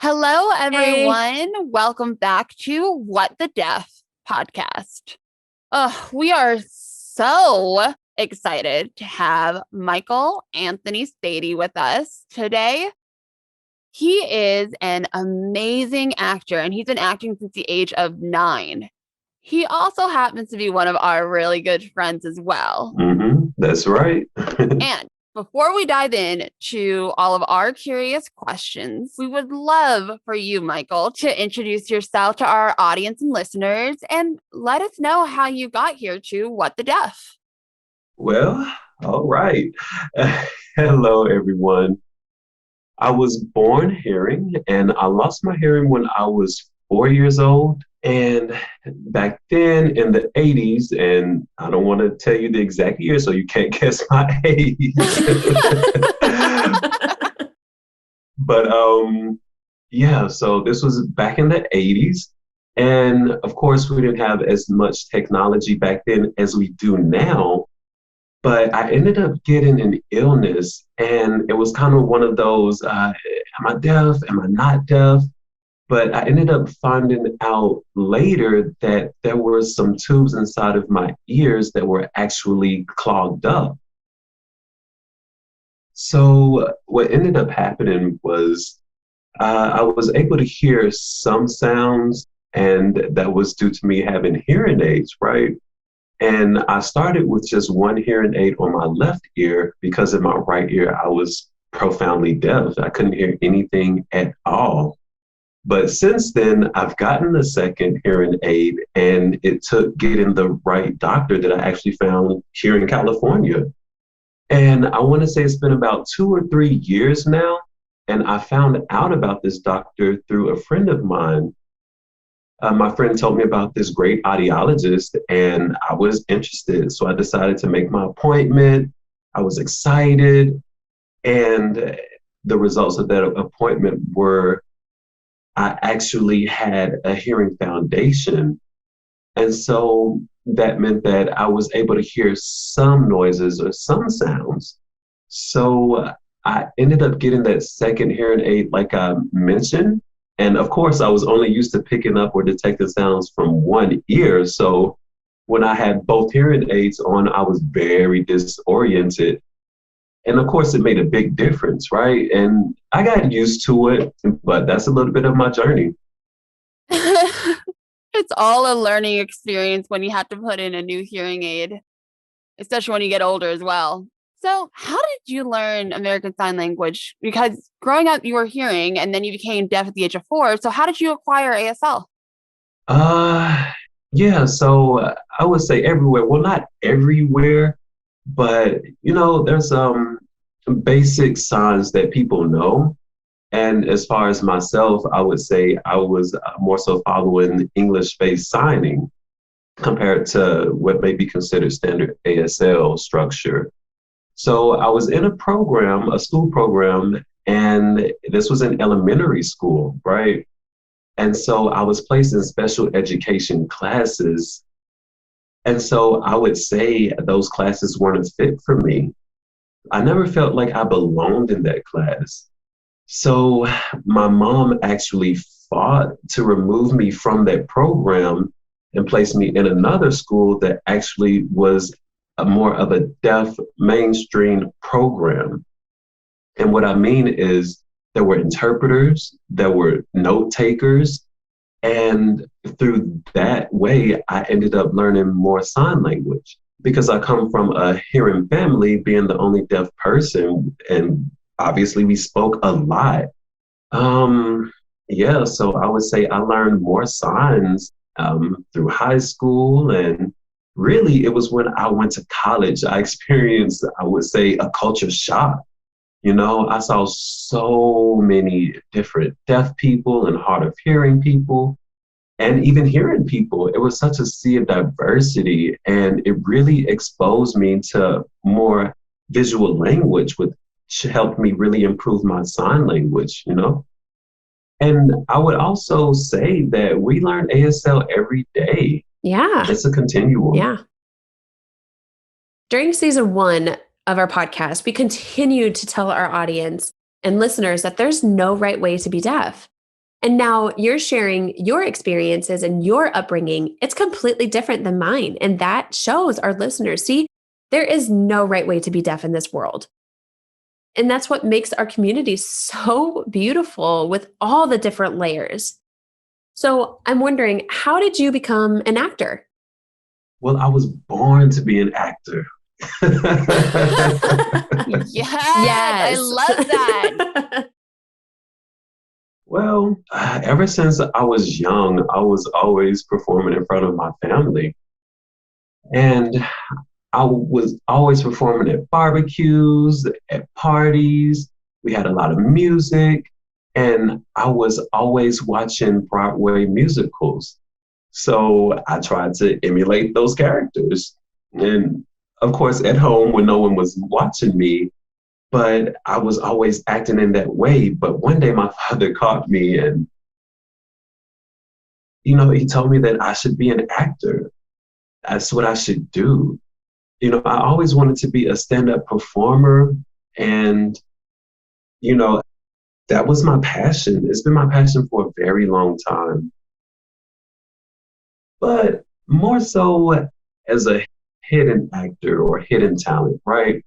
Hello, Hey. everyone. Welcome back to What the Deaf podcast. We are so excited to have Michael Anthony Spady with us today. He is an amazing actor, and he's been acting since the age of 9. He also happens to be one of our really good friends as well. That's right. And before we dive in to all of our curious questions, we would love for you, Michael, to introduce yourself to our audience and listeners and let us know how you got here to What the Deaf. Well, all right. Hello, everyone. I was born hearing and I lost my hearing when I was 4 years old. And back then in the 80s, and I don't want to tell you the exact year so you can't guess my age. But yeah, so this was back in the 80s. And of course, we didn't have as much technology back then as we do now. But I ended up getting an illness, and it was kind of one of those, am I deaf? Am I not deaf? But I ended up finding out later that there were some tubes inside of my ears that were actually clogged up. So what ended up happening was I was able to hear some sounds, and that was due to me having hearing aids, right? And I started with just one hearing aid on my left ear because in my right ear, I was profoundly deaf. I couldn't hear anything at all. But since then, I've gotten a second hearing aid, and it took getting the right doctor that I actually found here in California. And I want to say it's been about 2 or 3 years now. And I found out about this doctor through a friend of mine. My friend told me about this great audiologist, and I was interested. So I decided to make my appointment. I was excited. And the results of that appointment were I actually had a hearing foundation. And so that meant that I was able to hear some noises or some sounds. So I ended up getting that second hearing aid, like I mentioned. And of course, I was only used to picking up or detecting sounds from one ear. So when I had both hearing aids on, I was very disoriented. And of course, it made a big difference, right? And I got used to it, but that's a little bit of my journey. It's all a learning experience when you have to put in a new hearing aid, especially when you get older as well. So, how did you learn American Sign Language? Because growing up, you were hearing and then you became deaf at the age of 4. So, how did you acquire ASL? Uh, yeah, so I would say everywhere. Well, not everywhere, but there's basic signs that people know. And as far as myself, I would say I was more so following English-based signing compared to what may be considered standard ASL structure. So I was in a program, a school program, and this was in elementary school, right? And so I was placed in special education classes. And so I would say those classes weren't a fit for me. I never felt like I belonged in that class. So my mom actually fought to remove me from that program and place me in another school that actually was more of a deaf mainstream program. And what I mean is there were interpreters, there were note takers, and through that way, I ended up learning more sign language because I come from a hearing family, being the only deaf person, and obviously we spoke a lot. Um, yeah, so I would say I learned more signs through high school, and really it was when I went to college I experienced, I would say, a culture shock. I saw so many different deaf people and hard of hearing people and even hearing people. It was such a sea of diversity, and it really exposed me to more visual language, which helped me really improve my sign language. And I would also say that we learn ASL every day. Yeah. It's a continuum. Yeah. During season 1 of our podcast, we continued to tell our audience and listeners that there's no right way to be deaf. And now you're sharing your experiences and your upbringing. It's completely different than mine. And that shows our listeners, see, there is no right way to be deaf in this world. And that's what makes our community so beautiful with all the different layers. So I'm wondering, how did you become an actor? Well, I was born to be an actor. Yes, I love that. Well, ever since I was young, I was always performing in front of my family. And I was always performing at barbecues, at parties. We had a lot of music, and I was always watching Broadway musicals. So I tried to emulate those characters. And of course, at home when no one was watching me, but I was always acting in that way. But one day my father caught me and, he told me that I should be an actor. That's what I should do. I always wanted to be a stand-up performer. And, that was my passion. It's been my passion for a very long time. But more so as a hidden actor or hidden talent, right?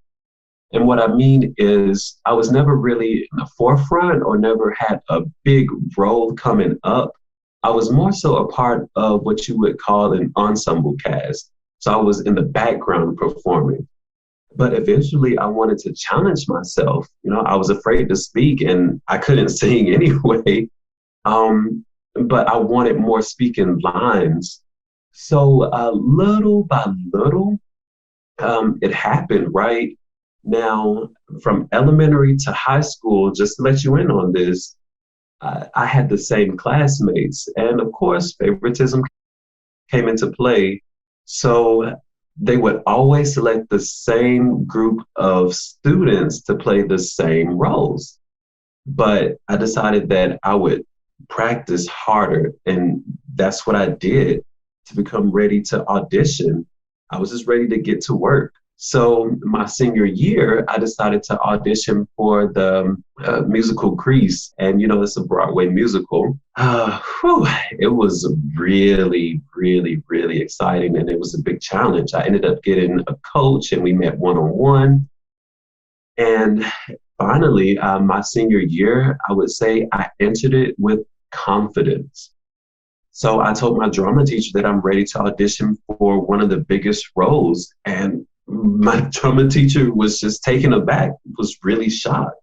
And what I mean is I was never really in the forefront or never had a big role coming up. I was more so a part of what you would call an ensemble cast. So I was in the background performing. But eventually I wanted to challenge myself. I was afraid to speak and I couldn't sing anyway. But I wanted more speaking lines. So little by little, it happened, right? Now, from elementary to high school, just to let you in on this, I had the same classmates. And of course, favoritism came into play. So they would always select the same group of students to play the same roles. But I decided that I would practice harder. And that's what I did to become ready to audition. I was just ready to get to work. So my senior year, I decided to audition for the musical Grease. And, it's a Broadway musical. It was really, really, really exciting. And it was a big challenge. I ended up getting a coach and we met one-on-one. And finally, my senior year, I would say I entered it with confidence. So I told my drama teacher that I'm ready to audition for one of the biggest roles. And my drama teacher was just taken aback, was really shocked.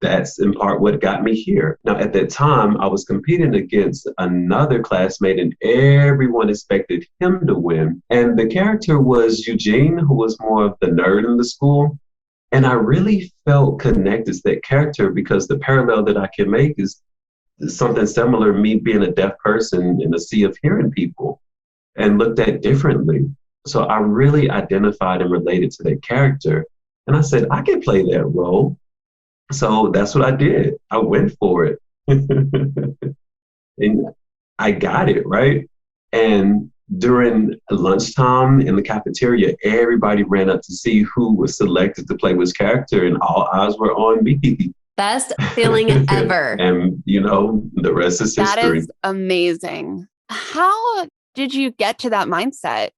That's in part what got me here. Now, at that time, I was competing against another classmate and everyone expected him to win. And the character was Eugene, who was more of the nerd in the school. And I really felt connected to that character because the parallel that I can make is something similar, me being a deaf person in a sea of hearing people and looked at differently. So I really identified and related to that character. And I said, I can play that role. So that's what I did. I went for it. And I got it, right? And during lunchtime in the cafeteria, everybody ran up to see who was selected to play which character, and all eyes were on me. Best feeling ever. And, the rest is history. That is amazing. How did you get to that mindset?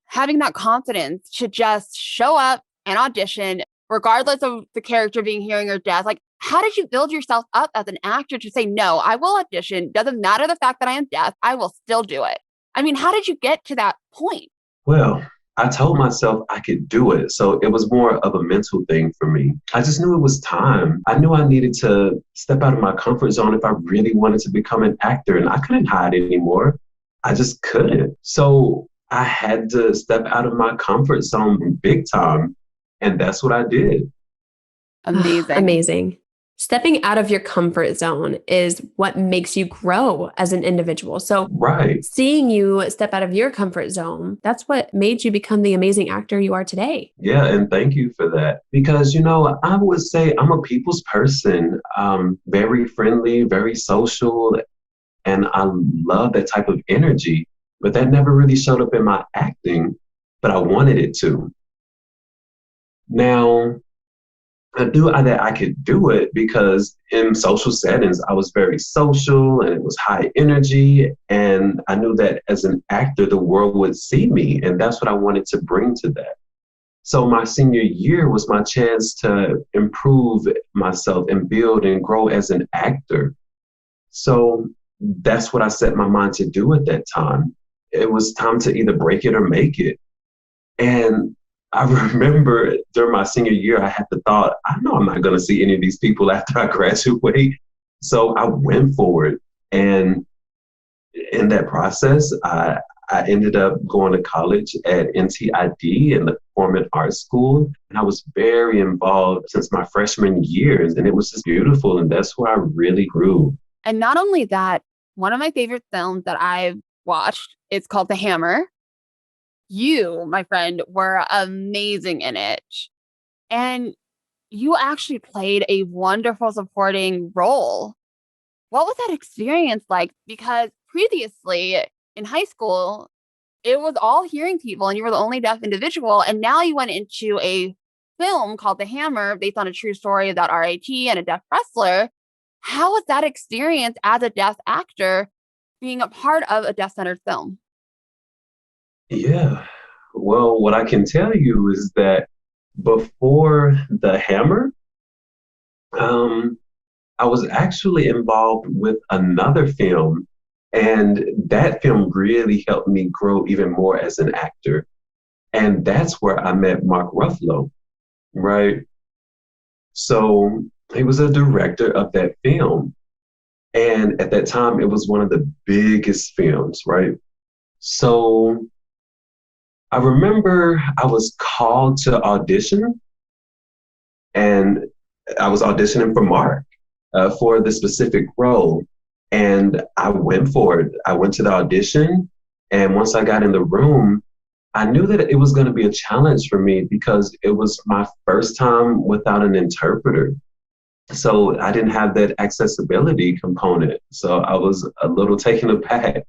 Having that confidence to just show up and audition, regardless of the character being hearing or deaf. Like, how did you build yourself up as an actor to say, no, I will audition. Doesn't matter the fact that I am deaf. I will still do it. I mean, how did you get to that point? Well, I told myself I could do it. So it was more of a mental thing for me. I just knew it was time. I knew I needed to step out of my comfort zone if I really wanted to become an actor, and I couldn't hide anymore. I just couldn't. So I had to step out of my comfort zone big time. And that's what I did. Amazing. Amazing. Stepping out of your comfort zone is what makes you grow as an individual. So right. Seeing you step out of your comfort zone, that's what made you become the amazing actor you are today. Yeah, and thank you for that. Because, I would say I'm a people's person, very friendly, very social, and I love that type of energy. But that never really showed up in my acting, but I wanted it to. Now, I knew that I could do it because in social settings, I was very social and it was high energy. And I knew that as an actor, the world would see me. And that's what I wanted to bring to that. So my senior year was my chance to improve myself and build and grow as an actor. So that's what I set my mind to do at that time. It was time to either break it or make it. And I remember during my senior year, I had the thought, I know I'm not going to see any of these people after I graduate. So I went for it. And in that process, I ended up going to college at NTID in the Performing Arts School. And I was very involved since my freshman years. And it was just beautiful. And that's where I really grew. And not only that, one of my favorite films that I've watched, it's called The Hammer. You, my friend, were amazing in it. And you actually played a wonderful supporting role. What was that experience like? Because previously in high school, it was all hearing people and you were the only deaf individual. And now you went into a film called The Hammer based on a true story about RIT and a deaf wrestler. How was that experience as a deaf actor being a part of a deaf-centered film? Yeah. Well, what I can tell you is that before The Hammer, um, I was actually involved with another film, and that film really helped me grow even more as an actor. And that's where I met Mark Ruffalo, right? So he was a director of that film. And at that time, it was one of the biggest films, right? So I remember I was called to audition, and I was auditioning for Mark for the specific role. And I went for it. I went to the audition. And once I got in the room, I knew that it was going to be a challenge for me because it was my first time without an interpreter. So I didn't have that accessibility component. So I was a little taken aback.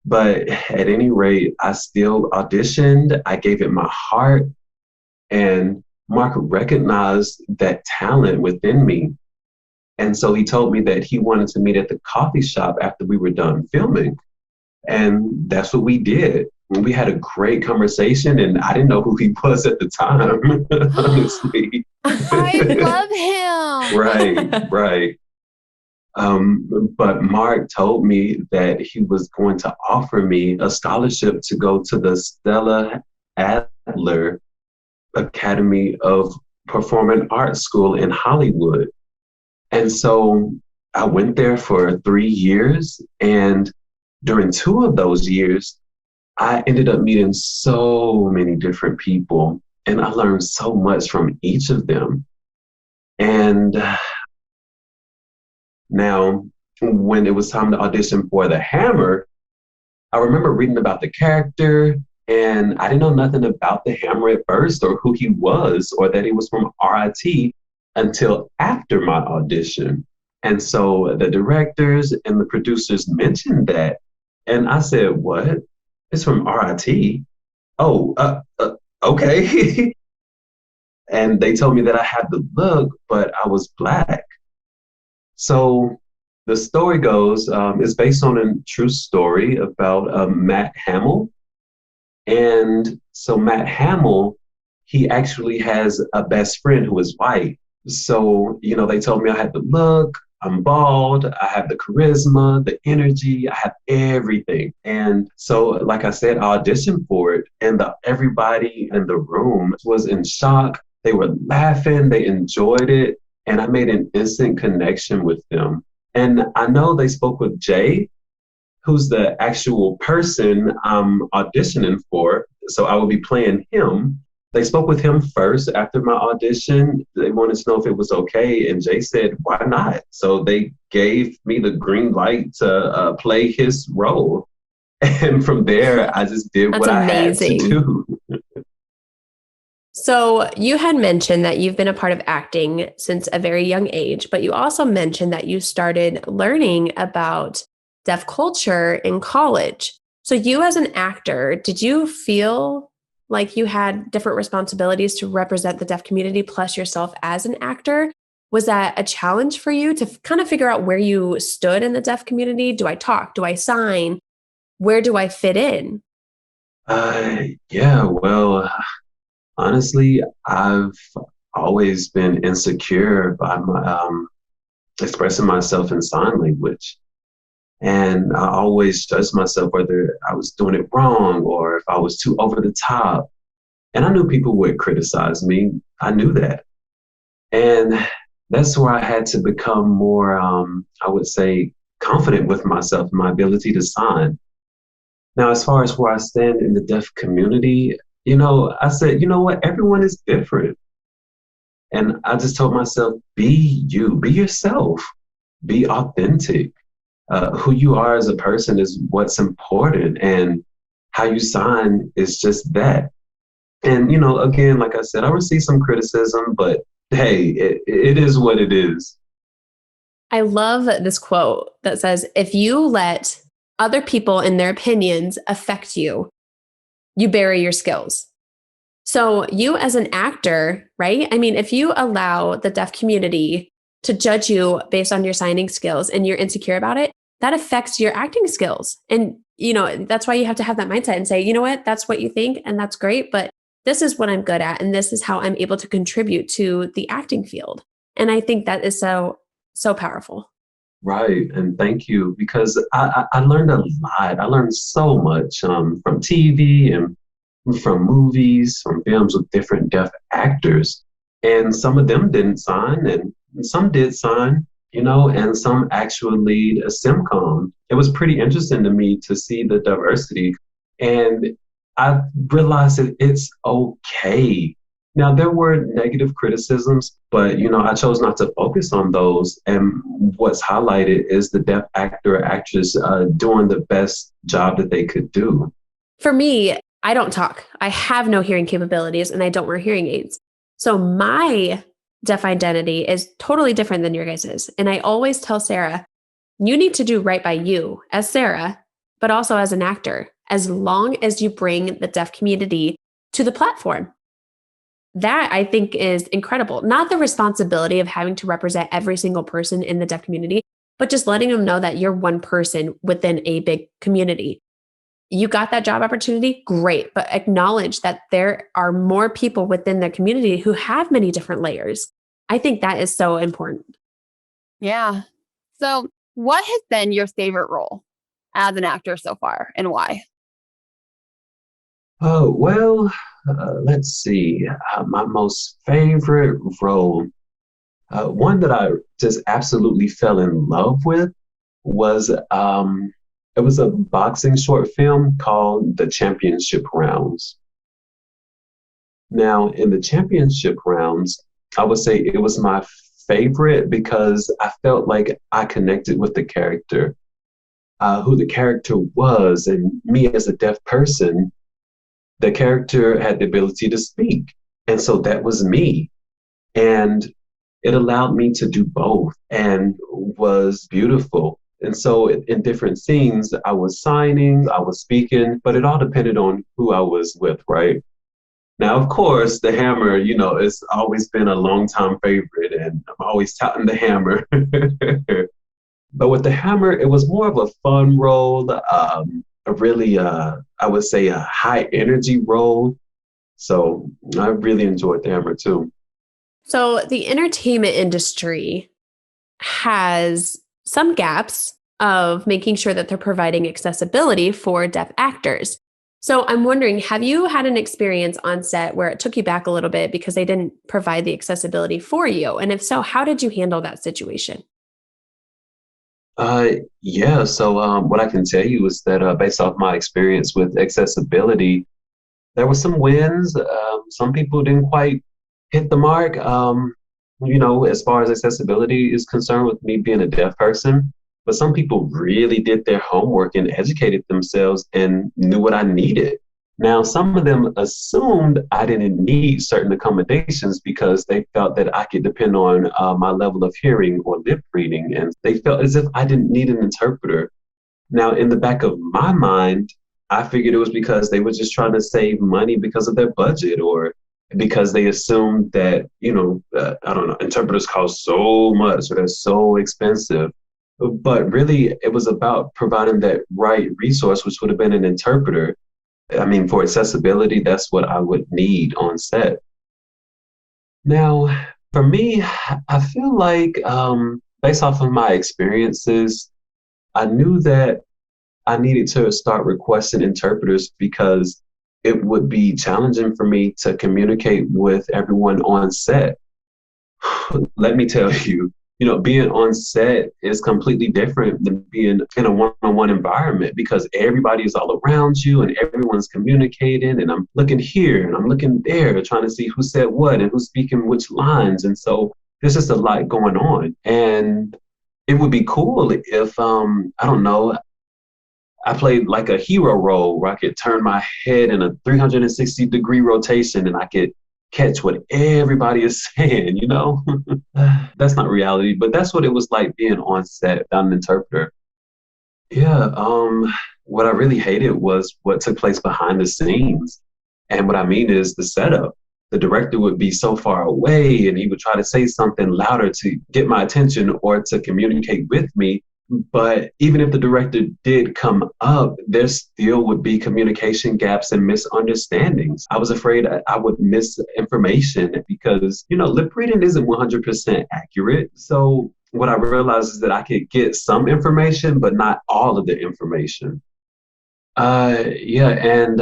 But at any rate, I still auditioned. I gave it my heart. And Mark recognized that talent within me. And so he told me that he wanted to meet at the coffee shop after we were done filming. And that's what we did. And we had a great conversation, and I didn't know who he was at the time, honestly. I love him. Right. But Mark told me that he was going to offer me a scholarship to go to the Stella Adler Academy of Performing Arts School in Hollywood. And so I went there for 3 years. And during 2 of those years, I ended up meeting so many different people. And I learned so much from each of them. And now, when it was time to audition for The Hammer, I remember reading about the character, and I didn't know nothing about The Hammer at first or who he was or that he was from RIT until after my audition. And so the directors and the producers mentioned that. And I said, what? It's from RIT? Oh, okay. And they told me that I had the look, but I was Black. So the story goes, it's based on a true story about Matt Hamill. And so Matt Hamill, he actually has a best friend who is white. So, they told me I had the look, I'm bald, I have the charisma, the energy, I have everything. And so, like I said, I auditioned for it, and everybody in the room was in shock. They were laughing, they enjoyed it, and I made an instant connection with them. And I know they spoke with Jay, who's the actual person I'm auditioning for. So I will be playing him. They spoke with him first after my audition. They wanted to know if it was okay. And Jay said, why not? So they gave me the green light to play his role. And from there, I just did what I had to do. So you had mentioned that you've been a part of acting since a very young age, but you also mentioned that you started learning about deaf culture in college. So you as an actor, did you feel like you had different responsibilities to represent the deaf community plus yourself as an actor. Was that a challenge for you to kind of figure out where you stood in the deaf community? Do I talk? Do I sign? Where do I fit in? Yeah, well, honestly, I've always been insecure by expressing myself in sign language. And I always judged myself whether I was doing it wrong or if I was too over the top. And I knew people would criticize me. I knew that. And that's where I had to become more, I would say, confident with myself and my ability to sign. Now, as far as where I stand in the deaf community, I said, you know what? Everyone is different. And I just told myself, be you, be yourself, be authentic. Who you are as a person is what's important, and how you sign is just that. And, again, like I said, I receive some criticism, but hey, it is what it is. I love this quote that says, if you let other people and their opinions affect you, you bury your skills. So you as an actor, right? I mean, if you allow the deaf community to judge you based on your signing skills and you're insecure about it, that affects your acting skills. And, that's why you have to have that mindset and say, you know what, that's what you think and that's great, but this is what I'm good at. And this is how I'm able to contribute to the acting field. And I think that is so powerful. Right. And thank you, because I learned a lot. I learned so much from TV and from movies, from films with different deaf actors. And some of them didn't sign and some did sign, and some actually lead a SimCom. It was pretty interesting to me to see the diversity. And I realized that it's okay. Now, there were negative criticisms, but, I chose not to focus on those. And what's highlighted is the deaf actor or actress doing the best job that they could do. For me, I don't talk. I have no hearing capabilities and I don't wear hearing aids. So my deaf identity is totally different than your guys's. And I always tell Sarah, you need to do right by you as Sarah, but also as an actor, as long as you bring the deaf community to the platform. That I think is incredible. Not the responsibility of having to represent every single person in the deaf community, but just letting them know that you're one person within a big community. You got that job opportunity, great, but acknowledge that there are more people within the community who have many different layers. I think that is so important. Yeah. So what has been your favorite role as an actor so far and why? Oh, well, let's see. My most favorite role, one that I just absolutely fell in love with was it was a boxing short film called The Championship Rounds. Now, in the championship rounds, I would say it was my favorite because I felt like I connected with the character, who the character was, and me as a deaf person, the character had the ability to speak. And so that was me. And it allowed me to do both and was beautiful. And so in different scenes, I was signing, I was speaking, but it all depended on who I was with, right? Now, of course, the Hammer, it's always been a long time favorite, and I'm always touting the Hammer. But with the Hammer, it was more of a fun role, a really, I would say, a high energy role. So I really enjoyed the Hammer too. So the entertainment industry has some gaps of making sure that they're providing accessibility for deaf actors. So I'm wondering, have you had an experience on set where it took you back a little bit because they didn't provide the accessibility for you? And if so, how did you handle that situation? Yeah, so what I can tell you is that based off my experience with accessibility, there were some wins. Some people didn't quite hit the mark, as far as accessibility is concerned with me being a deaf person. But some people really did their homework and educated themselves and knew what I needed. Now, some of them assumed I didn't need certain accommodations because they felt that I could depend on my level of hearing or lip reading, and they felt as if I didn't need an interpreter. Now, in the back of my mind, I figured it was because they were just trying to save money because of their budget, or because they assumed that, I don't know, interpreters cost so much or they're so expensive. But really, it was about providing that right resource, which would have been an interpreter. I mean, for accessibility, that's what I would need on set. Now, for me, I feel like, based off of my experiences, I knew that I needed to start requesting interpreters because it would be challenging for me to communicate with everyone on set. Let me tell you, being on set is completely different than being in a one-on-one environment, because everybody is all around you and everyone's communicating, and I'm looking here and I'm looking there trying to see who said what and who's speaking which lines. And so there's just a lot going on. And it would be cool if, I don't know, I played like a hero role where I could turn my head in a 360-degree rotation and I could catch what everybody is saying. That's not reality, but that's what it was like being on set without an interpreter. Yeah, what I really hated was what took place behind the scenes. And what I mean is the setup. The director would be so far away and he would try to say something louder to get my attention or to communicate with me. But even if the director did come up, there still would be communication gaps and misunderstandings. I was afraid I would miss information because, lip reading isn't 100% accurate. So what I realized is that I could get some information, but not all of the information. Yeah, and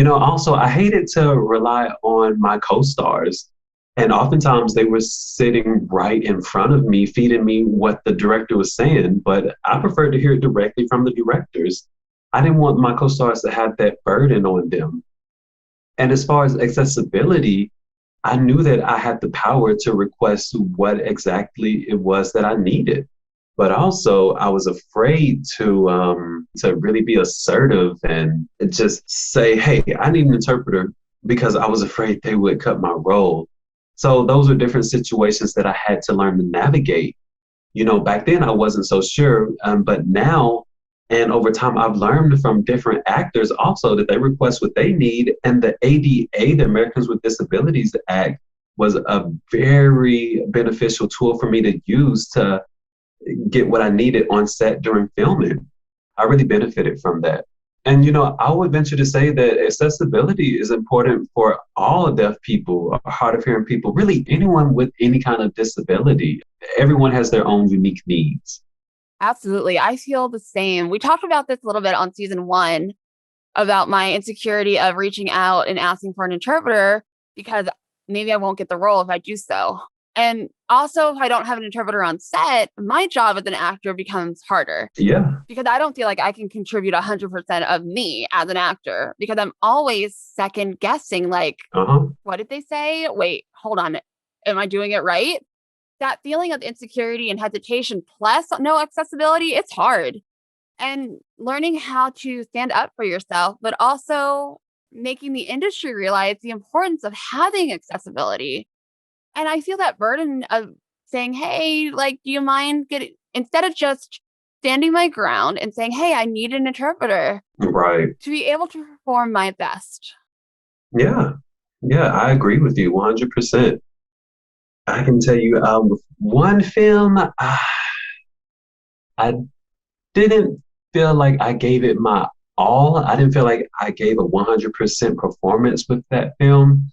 also I hated to rely on my co-stars. And oftentimes they were sitting right in front of me, feeding me what the director was saying, but I preferred to hear it directly from the directors. I didn't want my co-stars to have that burden on them. And as far as accessibility, I knew that I had the power to request what exactly it was that I needed. But also I was afraid to really be assertive and just say, hey, I need an interpreter, because I was afraid they would cut my role. So those were different situations that I had to learn to navigate. Back then I wasn't so sure, but now and over time, I've learned from different actors also that they request what they need. And the ADA, the Americans with Disabilities Act, was a very beneficial tool for me to use to get what I needed on set during filming. I really benefited from that. And, I would venture to say that accessibility is important for all deaf people, hard of hearing people, really anyone with any kind of disability. Everyone has their own unique needs. Absolutely. I feel the same. We talked about this a little bit on season 1 about my insecurity of reaching out and asking for an interpreter because maybe I won't get the role if I do so. And also, if I don't have an interpreter on set, my job as an actor becomes harder. Yeah. Because I don't feel like I can contribute 100% of me as an actor, because I'm always second guessing, like, what did they say? Wait, hold on. Am I doing it right? That feeling of insecurity and hesitation plus no accessibility, it's hard. And learning how to stand up for yourself, but also making the industry realize the importance of having accessibility. And I feel that burden of saying, hey, like, do you mind instead of just standing my ground and saying, hey, I need an interpreter. Right. To be able to perform my best. Yeah. Yeah, I agree with you 100%. I can tell you, with one film, I didn't feel like I gave it my all. I didn't feel like I gave a 100% performance with that film.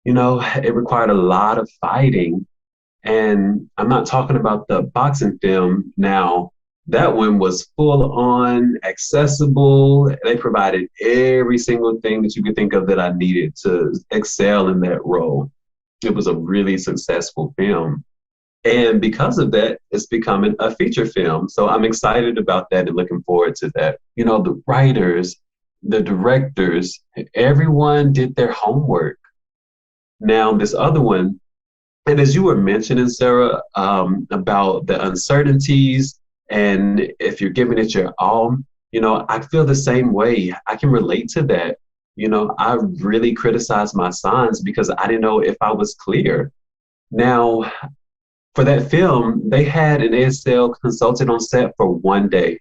It required a lot of fighting. And I'm not talking about the boxing film now. That one was full on, accessible. They provided every single thing that you could think of that I needed to excel in that role. It was a really successful film. And because of that, it's becoming a feature film. So I'm excited about that and looking forward to that. The writers, the directors, everyone did their homework. Now, this other one, and as you were mentioning, Sarah, about the uncertainties and if you're giving it your all, I feel the same way. I can relate to that. I really criticized my signs because I didn't know if I was clear. Now, for that film, they had an ASL consultant on set for one day.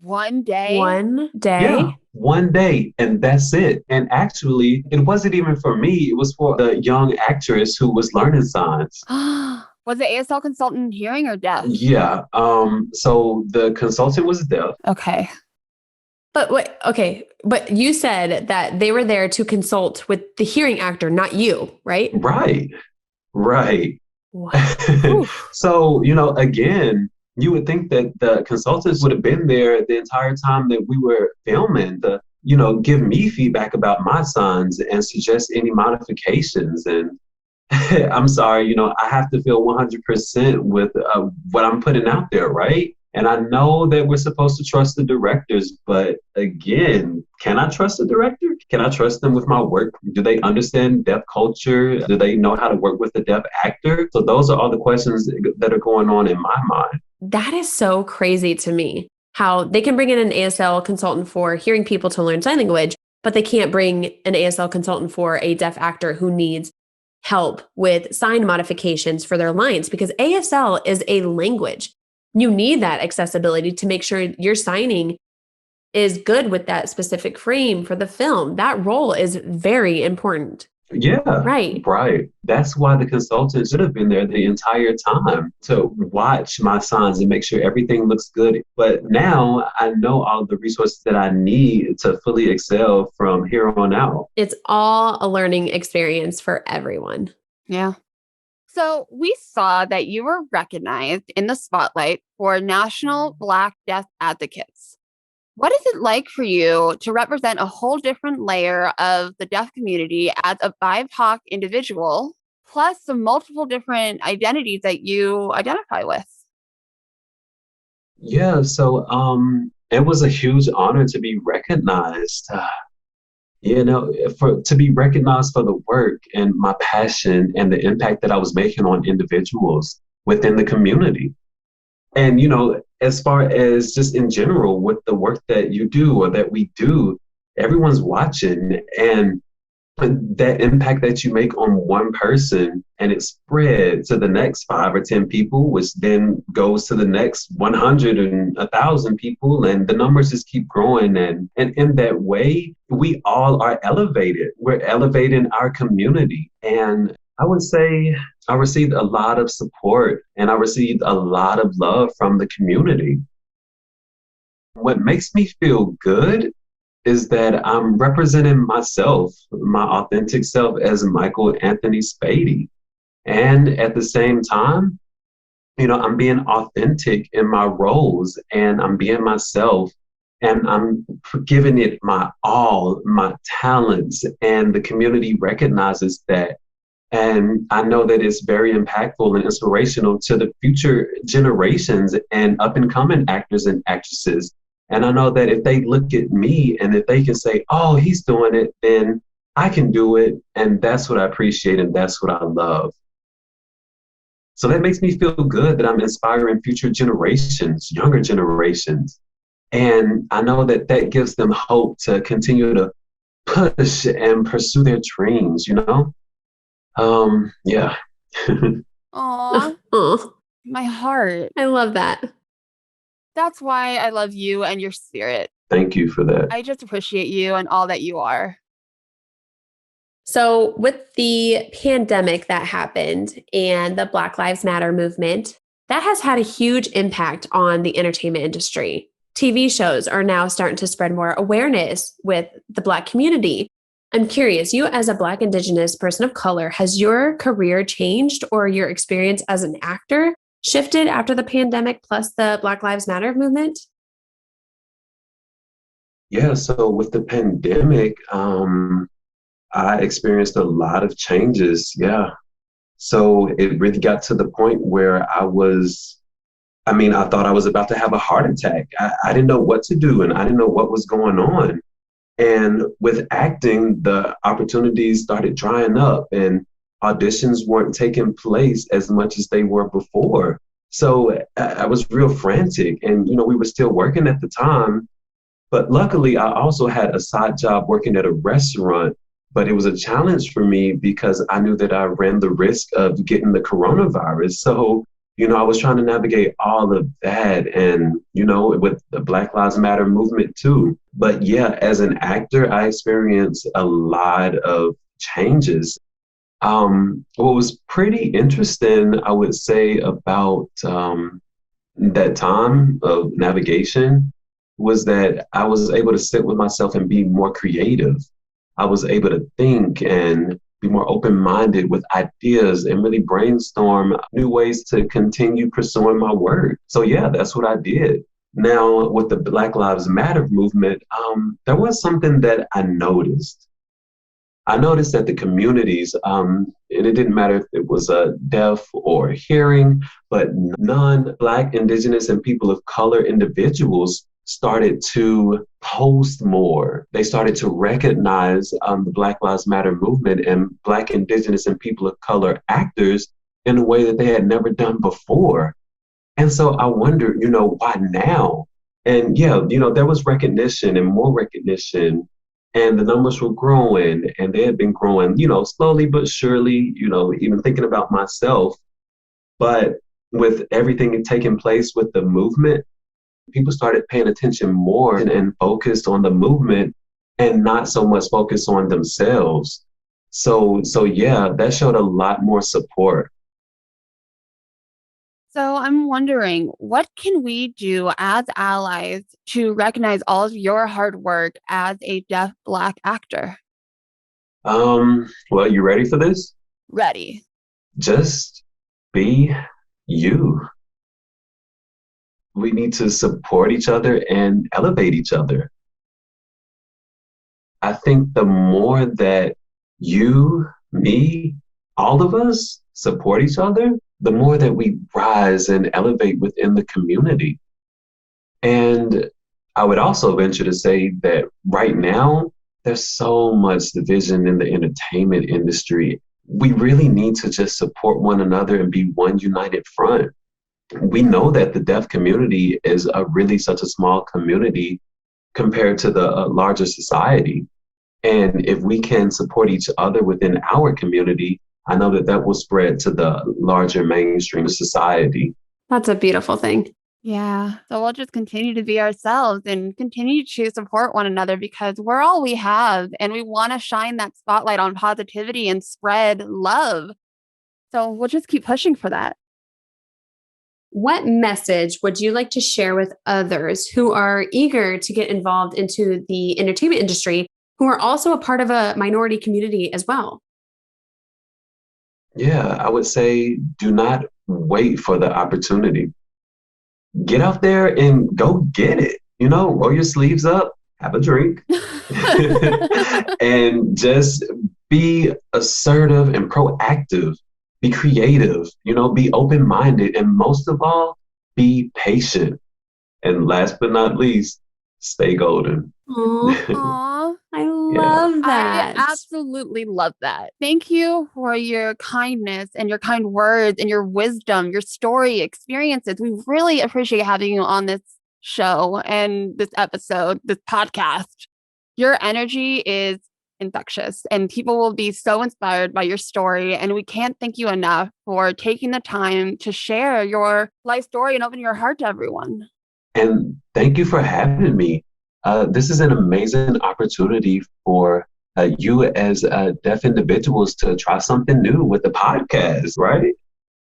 One day? One Yeah, day? one day, and that's it. And actually, it wasn't even for me. It was for the young actress who was learning signs. Was the ASL consultant hearing or deaf? Yeah. So the consultant was deaf. Okay. But wait, okay. But you said that they were there to consult with the hearing actor, not you, right? Right. Right. Wow. So, again, you would think that the consultants would have been there the entire time that we were filming to, give me feedback about my signs and suggest any modifications. And I'm sorry, I have to feel 100% with what I'm putting out there, right? And I know that we're supposed to trust the directors, but again, can I trust the director? Can I trust them with my work? Do they understand deaf culture? Do they know how to work with a deaf actor? So those are all the questions that are going on in my mind. That is so crazy to me. How they can bring in an ASL consultant for hearing people to learn sign language, but they can't bring an ASL consultant for a deaf actor who needs help with sign modifications for their lines, because ASL is a language. You need that accessibility to make sure your signing is good with that specific frame for the film. That role is very important. Yeah, Right. right. That's why the consultant should have been there the entire time to watch my signs and make sure everything looks good. But now I know all the resources that I need to fully excel from here on out. It's all a learning experience for everyone. Yeah. So we saw that you were recognized in the spotlight for National Black Deaf Advocates. What is it like for you to represent a whole different layer of the deaf community as a BIPOC individual, plus some multiple different identities that you identify with? Yeah, so it was a huge honor to be recognized. To be recognized for the work and my passion and the impact that I was making on individuals within the community. And, as far as just in general with the work that you do or that we do, everyone's watching. And that impact that you make on one person and it spreads to the next 5 or 10 people, which then goes to the next 100 and 1,000 people, and the numbers just keep growing. And in that way, we all are elevated. We're elevating our community. And I would say I received a lot of support and I received a lot of love from the community. What makes me feel good is that I'm representing myself, my authentic self as Michael Anthony Spady. And at the same time, I'm being authentic in my roles and I'm being myself and I'm giving it my all, my talents, and the community recognizes that. And I know that it's very impactful and inspirational to the future generations and up and coming actors and actresses. And I know that if they look at me and if they can say, oh, he's doing it, then I can do it. And that's what I appreciate and that's what I love. So that makes me feel good that I'm inspiring future generations, younger generations. And I know that that gives them hope to continue to push and pursue their dreams, Yeah. Aw, Oh, my heart. I love that. That's why I love you and your spirit. Thank you for that. I just appreciate you and all that you are. So, with the pandemic that happened and the Black Lives Matter movement, that has had a huge impact on the entertainment industry. TV shows are now starting to spread more awareness with the Black community. I'm curious, you as a Black Indigenous person of color, has your career changed or your experience as an actor shifted after the pandemic plus the Black Lives Matter movement? Yeah, so with the pandemic, I experienced a lot of changes. Yeah. So it really got to the point where I thought I was about to have a heart attack. I didn't know what to do and I didn't know what was going on. And with acting, the opportunities started drying up and auditions weren't taking place as much as they were before. So I was real frantic and, we were still working at the time. But luckily, I also had a side job working at a restaurant. But it was a challenge for me because I knew that I ran the risk of getting the coronavirus. So I was trying to navigate all of that and, with the Black Lives Matter movement too. But yeah, as an actor, I experienced a lot of changes. What was pretty interesting, I would say, about that time of navigation was that I was able to sit with myself and be more creative. I was able to think and be more open minded with ideas and really brainstorm new ways to continue pursuing my work. So, yeah, that's what I did. Now, with the Black Lives Matter movement, there was something that I noticed. I noticed that the communities, and it didn't matter if it was a deaf or hearing, but non-Black, Indigenous, and people of color individuals started to post more. They started to recognize the Black Lives Matter movement and Black, Indigenous, and people of color actors in a way that they had never done before. And so I wonder, why now? And yeah, there was recognition and more recognition, and the numbers were growing, and they had been growing, slowly but surely, even thinking about myself. But with everything taking place with the movement, people started paying attention more and focused on the movement and not so much focused on themselves. So yeah, that showed a lot more support. So I'm wondering, what can we do as allies to recognize all of your hard work as a deaf Black actor? Well, you ready for this? Ready. Just be you. We need to support each other and elevate each other. I think the more that you, me, all of us support each other, the more that we rise and elevate within the community. And I would also venture to say that right now, there's so much division in the entertainment industry. We really need to just support one another and be one united front. We know that the deaf community is really such a small community compared to the larger society. And if we can support each other within our community, I know that that will spread to the larger mainstream society. That's a beautiful thing. Yeah. So we'll just continue to be ourselves and continue to support one another because we're all we have. And we want to shine that spotlight on positivity and spread love. So we'll just keep pushing for that. What message would you like to share with others who are eager to get involved into the entertainment industry, who are also a part of a minority community as well? Yeah, I would say do not wait for the opportunity. Get out there and go get it. Roll your sleeves up, have a drink, and just be assertive and proactive. Be creative, be open minded, and most of all, be patient. And last but not least, stay golden. Aw, I Yeah. love that. I absolutely love that. Thank you for your kindness and your kind words and your wisdom, your story, experiences. We really appreciate having you on this show and this episode, this podcast. Your energy is infectious and people will be so inspired by your story. And we can't thank you enough for taking the time to share your life story and open your heart to everyone. And thank you for having me. This is an amazing opportunity for you as deaf individuals to try something new with the podcast, right?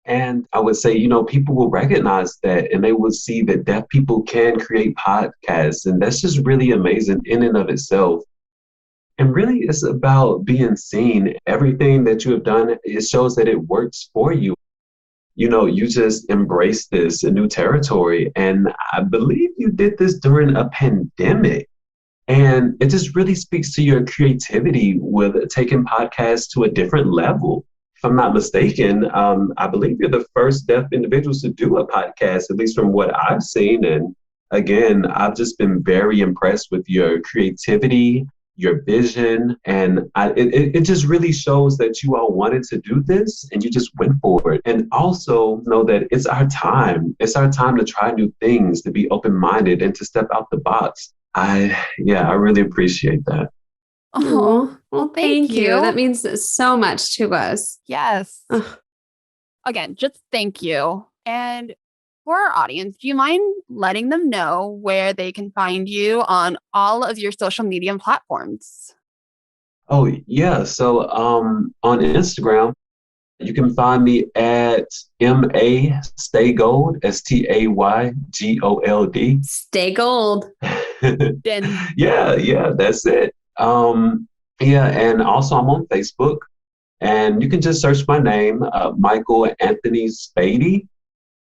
And I would say, people will recognize that and they will see that deaf people can create podcasts. And that's just really amazing in and of itself. And really, it's about being seen. Everything that you have done, it shows that it works for you. You just embraced this new territory. And I believe you did this during a pandemic. And it just really speaks to your creativity with taking podcasts to a different level. If I'm not mistaken, I believe you're the first deaf individuals to do a podcast, at least from what I've seen. And again, I've just been very impressed with your creativity, your vision, and it just really shows that you all wanted to do this and you just went for it. And also know that it's our time. It's our time to try new things, to be open-minded and to step out the box. I really appreciate that. Oh, well, thank you. you. That means so much to us. Yes. Ugh. Again, just thank you And for our audience, do you mind letting them know where they can find you on all of your social media platforms? Oh, yeah. So on Instagram, you can find me at MA Stay Gold, STAYGOLD. Stay gold. Then Yeah, that's it. Yeah, and also I'm on Facebook, and you can just search my name, Michael Anthony Spady,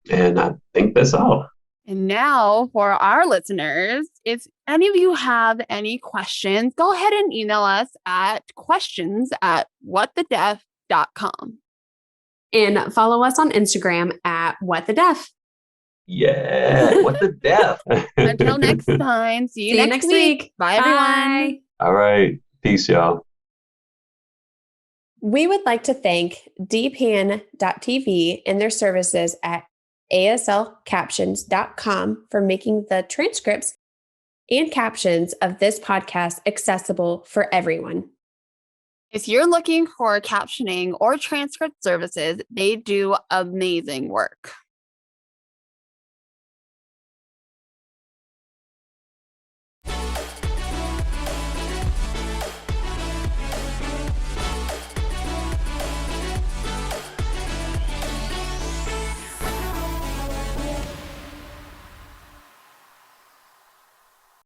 and I think that's all. And now for our listeners, if any of you have any questions, go ahead and email us at questions@whatthedeaf.com. And follow us on Instagram at What the Deaf. Yeah, what the death? Until next time, see you next week. Bye, everyone. All right. Peace, y'all. We would like to thank dpan.tv and their services at aslcaptions.com for making the transcripts and captions of this podcast accessible for everyone. If you're looking for captioning or transcript services, they do amazing work.